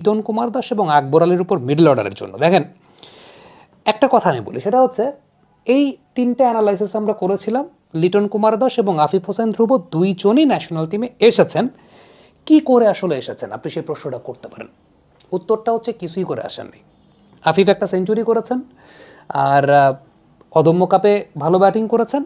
লিটন কুমার দাস এবং আকবর আলীর উপর মিডল অর্ডারের জন্য। দেখেন, একটা কথা আমি বলি, সেটা হচ্ছে এই তিনটে অ্যানালাইসিস আমরা করেছিলাম। লিটন কুমার দাস এবং আফিফ হোসেন ধ্রুব দুইজনই ন্যাশনাল টিমে এসেছেন। কি করে আসলে এসেছেন আপনি সেই প্রশ্নটা করতে পারেন। উত্তরটা হচ্ছে কিছুই করে আসেননি। আফিফ একটা সেঞ্চুরি করেছেন, আর অদম্য কাপে ভালো ব্যাটিং করেছেন।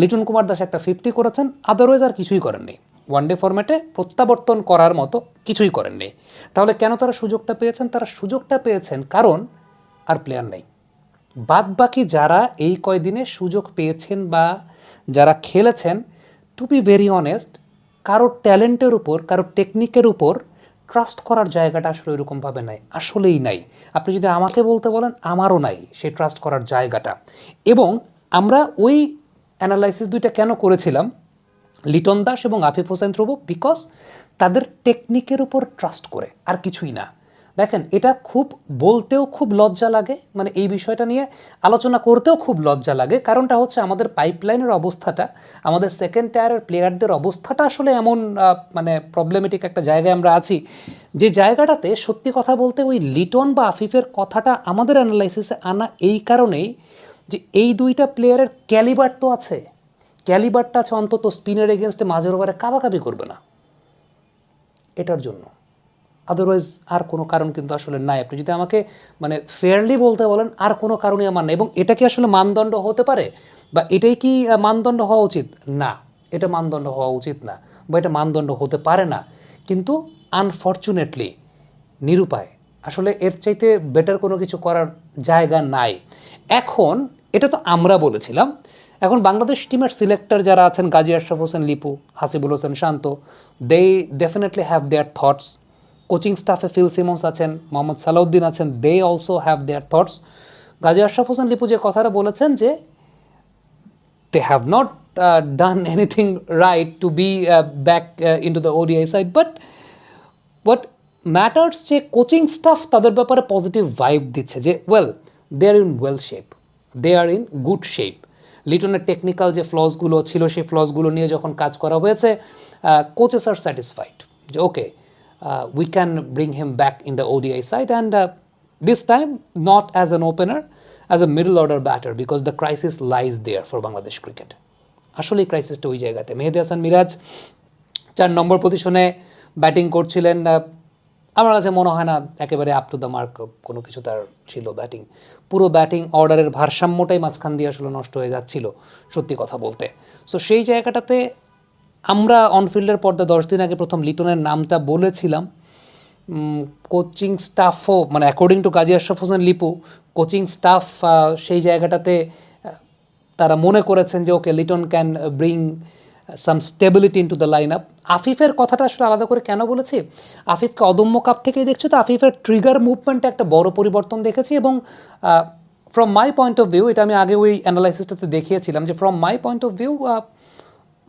লিটন কুমার দাস একটা 50 করেছেন, আদারওয়াইজ আর কিছুই করেননি। ওয়ানডে ফরম্যাটে প্রত্যাবর্তন করার মতো কিছুই করেননি। তাহলে কেন তারা সুযোগটা পেয়েছেন? তারা সুযোগটা পেয়েছেন কারণ আর প্লেয়ার নেই। বাদ বাকি যারা এই কয়দিনে সুযোগ পেয়েছেন বা যারা খেলেছেন, টু বি ভেরি অনেস্ট, কারো ট্যালেন্টের উপর, কারো টেকনিকের উপর ট্রাস্ট করার জায়গাটা আসলে ওইরকমভাবে নাই, আসলেই নাই। আপনি যদি আমাকে বলতে বলেন, আমারও নাই সেই ট্রাস্ট করার জায়গাটা। এবং আমরা ওই অ্যানালাইসিস দুইটা কেন করেছিলাম লিটন দাস এবং আফিফ হোসেন ধ্রুব? বিকজ তাদের টেকনিকের উপর ট্রাস্ট করে, আর কিছুই না। দেখেন, এটা খুব বলতেও খুব লজ্জা লাগে, মানে এই বিষয়টা নিয়ে আলোচনা করতেও খুব লজ্জা লাগে। কারণটা হচ্ছে আমাদের পাইপলাইনের অবস্থাটা, আমাদের সেকেন্ড টায়ারের প্লেয়ারদের অবস্থাটা আসলে এমন মানে প্রবলেমেটিক একটা জায়গায় আমরা আছি, যে জায়গাটাতে সত্যি কথা বলতে ওই লিটন বা আফিফের কথাটা আমাদের অ্যানালাইসিসে আনা এই কারণেই যে এই দুইটা প্লেয়ারের ক্যালিবার তো আছে, ক্যালিবারটা আছে অন্তত স্পিনের এগেনস্টে মাঝের ওভারে কাবাকাবি করবে না, এটার জন্য। আদারওয়াইজ আর কোনো কারণ কিন্তু আসলে নাই। আপনি যদি আমাকে মানে ফেয়ারলি বলতে বলেন, আর কোনো কারণই আমার নাই। এবং এটা কি আসলে মানদণ্ড হতে পারে, বা এটাই কি মানদণ্ড হওয়া উচিত? না, এটা মানদণ্ড হওয়া উচিত না, বা এটা মানদণ্ড হতে পারে না। কিন্তু আনফর্চুনেটলি, নিরুপায়, আসলে এর চাইতে বেটার কোনো কিছু করার জায়গা নাই। এখন এটা তো আমরা বলেছিলাম, এখন বাংলাদেশ টিমের সিলেক্টর যারা আছেন, Gazi Ashraf Hossain Lipu, Hasibul Hossain Shanto, they definitely have their thoughts. Coaching স্টাফে ফিল সিমন্স আছেন, মোহাম্মদ সালাউদ্দিন আছেন, they also have their thoughts. Gazi Ashraf Hossain Lipu যে কথাটা বলেছেন যে they have not done anything right to be back into the ODI side, but what matters যে কোচিং স্টাফ তাদের ব্যাপারে পজিটিভ ভাইব দিচ্ছে যে well, they are in well shape, they are in good shape. লিটনের technical যে ফ্লসগুলো ছিল, সেই ফ্লসগুলো নিয়ে যখন কাজ করা হয়েছে, কোচেস আর স্যাটিসফাইড যে ওকে, we can bring him back in the ODI side, and this time not as an opener, as a middle order batter, because the crisis lies there for Bangladesh cricket. আসলে ক্রাইসিসটা ওই জায়গাতে। মেহেদী হাসান মিরাজ 4 নম্বর পজিশনে batting করছিলেন। আমার কাছে মনে হয় না একেবারে আপ টু দ্য মার্ক কোনো কিছু তার ছিল ব্যাটিং। পুরো ব্যাটিং অর্ডারের ভারসাম্যটাই মাঝখান দিয়ে আসলে নষ্ট হয়ে যাচ্ছিল, সত্যি কথা বলতে। সো সেই জায়গাটাতে আমরা অনফিল্ডের পর্দা 10 দিন আগে প্রথম লিটনের নামটা বলেছিলাম। কোচিং স্টাফও, মানে according to Gazi Ashraf Hossain Lipu, coaching staff সেই জায়গাটাতে তারা মনে করেছেন যে okay, Liton can bring some stability into the line up. আফিফের কথাটা আসলে আলাদা করে কেন বলেছি, আফিফকে অদম্য কাপ থেকেই দেখছো তো, আফিফের ট্রিগার মুভমেন্টে একটা বড় পরিবর্তন দেখেছি। এবং from my point of view, এটা আমি আগে ওই অ্যানালাইসিসটাতে দেখিয়েছিলাম যে from my point of view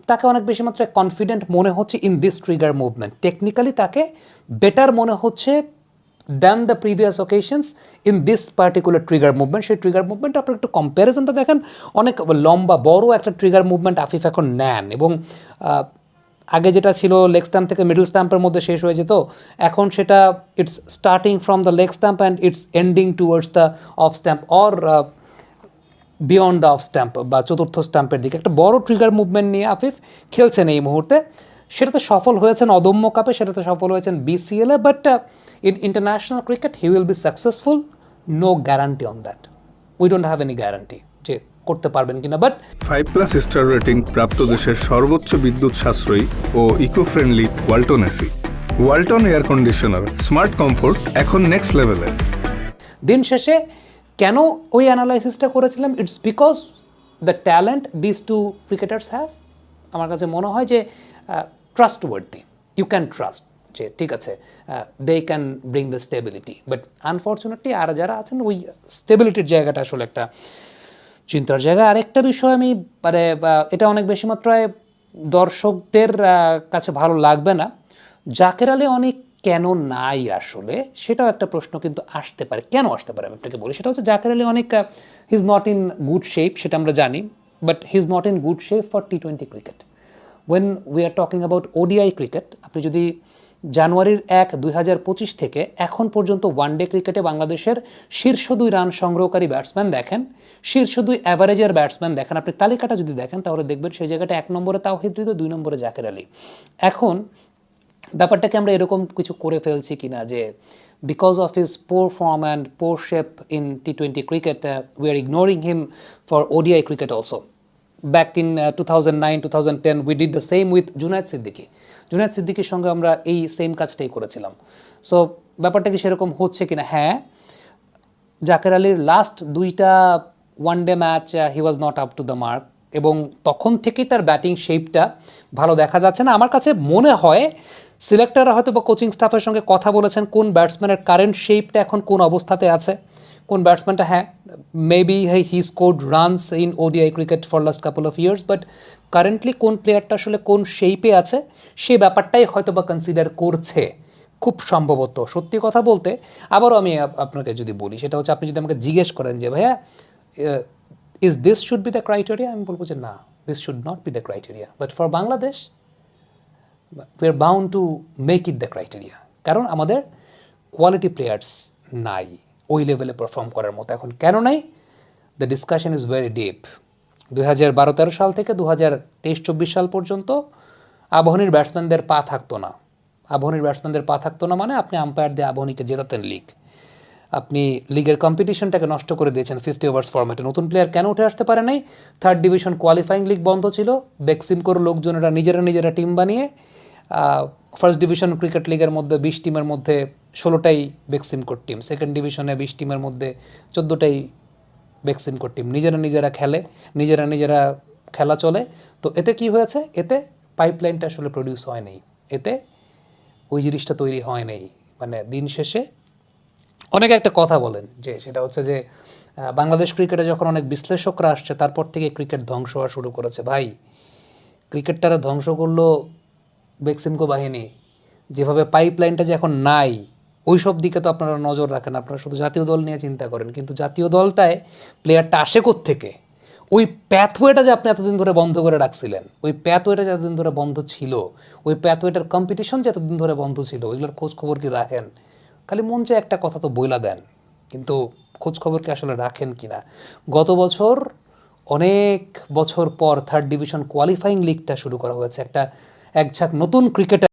তাকে অনেক বেশি মাত্রায় কনফিডেন্ট মনে হচ্ছে in this trigger movement. Technically তাকে বেটার মনে হচ্ছে than the previous occasions in this particular trigger movement. সেই ট্রিগার মুভমেন্ট আপনার একটু কম্প্যারিজনটা দেখেন, অনেক লম্বা বড় একটা ট্রিগার মুভমেন্ট আফিফ এখন নেন। এবং আগে যেটা ছিল লেগ স্ট্যাম্প থেকে মিডল স্ট্যাম্পের মধ্যে শেষ হয়ে যেত, এখন সেটা it's starting from the leg stump and it's ending towards the of stamp or beyond the of stamp বা চতুর্থ স্ট্যাম্পের দিকে। একটা বড় ট্রিগার মুভমেন্ট নিয়ে আফিফ খেলছেন এই মুহূর্তে। সেটাতে সফল হয়েছেন অদম্য কাপে, সেটাতে সফল হয়েছেন BCL-এ, but in international cricket he will be successful, no guarantee on that. We don't have any guarantee যে করতে পারবেন কিনা। বাট 5+ স্টার রেটিং প্রাপ্ত দেশের সর্বোচ্চ বিদ্যুৎ সাশ্রয়ী ও eco friendly Walton AC, Walton air conditioner, smart comfort এখন নেক্সট লেভেলে। দিন শেষে কেন ওই অ্যানালাইসিসটা করেছিলাম? It's because the talent this two cricketers have, আমার কাছে মনে হয় যে ট্রাস্টওয়ার্দি, ইউ ক্যান ট্রাস্ট যে ঠিক আছে, they can bring the stability. But unfortunately আর যারা আছেন, ওই স্টেবিলিটির জায়গাটা আসলে একটা চিন্তার জায়গা। আরেকটা বিষয় আমি মানে এটা অনেক বেশি মাত্রায় দর্শকদের কাছে ভালো লাগবে না, জাকের আলী অনেক কেন নাই আসলে, সেটাও একটা প্রশ্ন কিন্তু আসতে পারে। কেন আসতে পারে আমি আপনাকে বলি, সেটা হচ্ছে জাকের আলী অনেক he is not in good shape, সেটা আমরা জানি, but he is not in good shape for T20 cricket. When we are talking about ODI cricket, আপনি যদি জানুয়ারির 1, 2025 থেকে এখন পর্যন্ত ওয়ানডে ক্রিকেটে বাংলাদেশের শীর্ষ 2 রান সংগ্রহকারী ব্যাটসম্যান দেখেন, শীর্ষ 2 অ্যাভারেজের ব্যাটসম্যান দেখেন, আপনি তালিকাটা যদি দেখেন তাহলে দেখবেন সেই জায়গাটা 1 নম্বরে তাওহিদ হৃদয়, 2 নম্বরে জাকের আলী। এখন ব্যাপারটাকে আমরা এরকম কিছু করে ফেলছি কিনা যে because of his poor form and poor shape in T20 cricket we are ignoring him for ODI cricket also. Back in 2009-2010 we did the same with Junaid Siddique. Junaid সিদ্দিকীর সঙ্গে আমরা এই সেম কাজটাই করেছিলাম। সো ব্যাপারটা কি সেরকম হচ্ছে কিনা? হ্যাঁ, জাকের আলীর লাস্ট 2টা one day match he was not up to the mark, এবং তখন থেকেই তার ব্যাটিং শেপটা ভালো দেখা যাচ্ছে না। আমার কাছে মনে হয় সিলেক্টররা হয়তো বা কোচিং স্টাফের সঙ্গে কথা বলেছেন কোন ব্যাটসম্যানের কারেন্ট শেপটা এখন কোন অবস্থাতে আছে, কোন ব্যাটসম্যানটা হ্যাঁ maybe he scored runs in ODI cricket for last couple of years, but currently কোন প্লেয়ারটা আসলে কোন শেপে আছে সেই ব্যাপারটাই হয়তো বা কনসিডার করছে খুব সম্ভবত। সত্যি কথা বলতে আবারও আমি আপনাকে যদি বলি, সেটা হচ্ছে আপনি যদি আমাকে জিজ্ঞেস করেন যে ভাইয়া is this should be the criteria, আমি বলবো যে না, this should not be the criteria, but for Bangladesh we are bound to make it the criteria, কারণ আমাদের কোয়ালিটি প্লেয়ার্স নাই ওই লেভেলে পারফর্ম করার মতো। এখন কেন নাই? The discussion is very deep. 2012-13 সাল থেকে 2023-24 সাল পর্যন্ত আবাহনীর ব্যাটসম্যানদের পা থাকতো না। আবাহনীর ব্যাটসম্যানদের পা থাকতো না মানে আপনি আম্পায়ার দিয়ে আবাহনীকে জেতাতেন লিগ, আপনি লিগের কম্পিটিশনটাকে নষ্ট করে দিয়েছেন 50 ওভার্স ফরম্যাটে। নতুন প্লেয়ার কেন উঠে আসতে পারে নাই? 3rd ডিভিশন কোয়ালিফাইং লিগ বন্ধ ছিল, বেক্সিমকোর লোকজনেরা নিজেরা টিম বানিয়ে ফার্স্ট ডিভিশন ক্রিকেট লিগের মধ্যে 20 টিমের মধ্যে 16টাই বেক্সিমকোর টিম, 2nd ডিভিশনে 20 টিমের মধ্যে 14টাই বেক্সিমকোর টিম, নিজেরা খেলে, নিজেরা খেলা চলে। তো এতে কি হয়েছে? এতে পাইপলাইনটা আসলে প্রডিউস হয় নাই, এতে ওই জিনিসটা তৈরি হয় নাই। মানে দিন শেষে অনেকে একটা কথা বলেন যে সেটা হচ্ছে যে বাংলাদেশ ক্রিকেটে যখন অনেক বিশ্লেষকরা আসছে তারপর থেকে ক্রিকেট ধ্বংস হওয়া শুরু করেছে। ভাই, ক্রিকেটটারা ধ্বংস করলো বেক্সিমকো বাহিনী, যেভাবে পাইপলাইনটা যে এখন নাই ওই সব দিকে তো আপনারা নজর রাখেন, আপনারা শুধু জাতীয় দল নিয়ে চিন্তা করেন, কিন্তু জাতীয় দলটায় প্লেয়ারটা আসে কোত্থেকে? ওই প্যাথওয়েটা যে আপনি এতদিন ধরে বন্ধ করে রাখছিলেন, ওই প্যাথওয়েটা যে এতদিন ধরে বন্ধ ছিল, ওই প্যাথওয়েটার কম্পিটিশন যে এতদিন ধরে বন্ধ ছিল, ওইগুলোর খোঁজ খবর কি রাখেন? খালি মন চায় একটা কথা তো বইলা দেন, কিন্তু খোঁজ খবর কি আসলে রাখেন কি না? গত বছর অনেক বছর পর 3rd ডিভিশন কোয়ালিফাইং লিগটা শুরু করা হয়েছে, একটা একঝাঁক নতুন ক্রিকেটার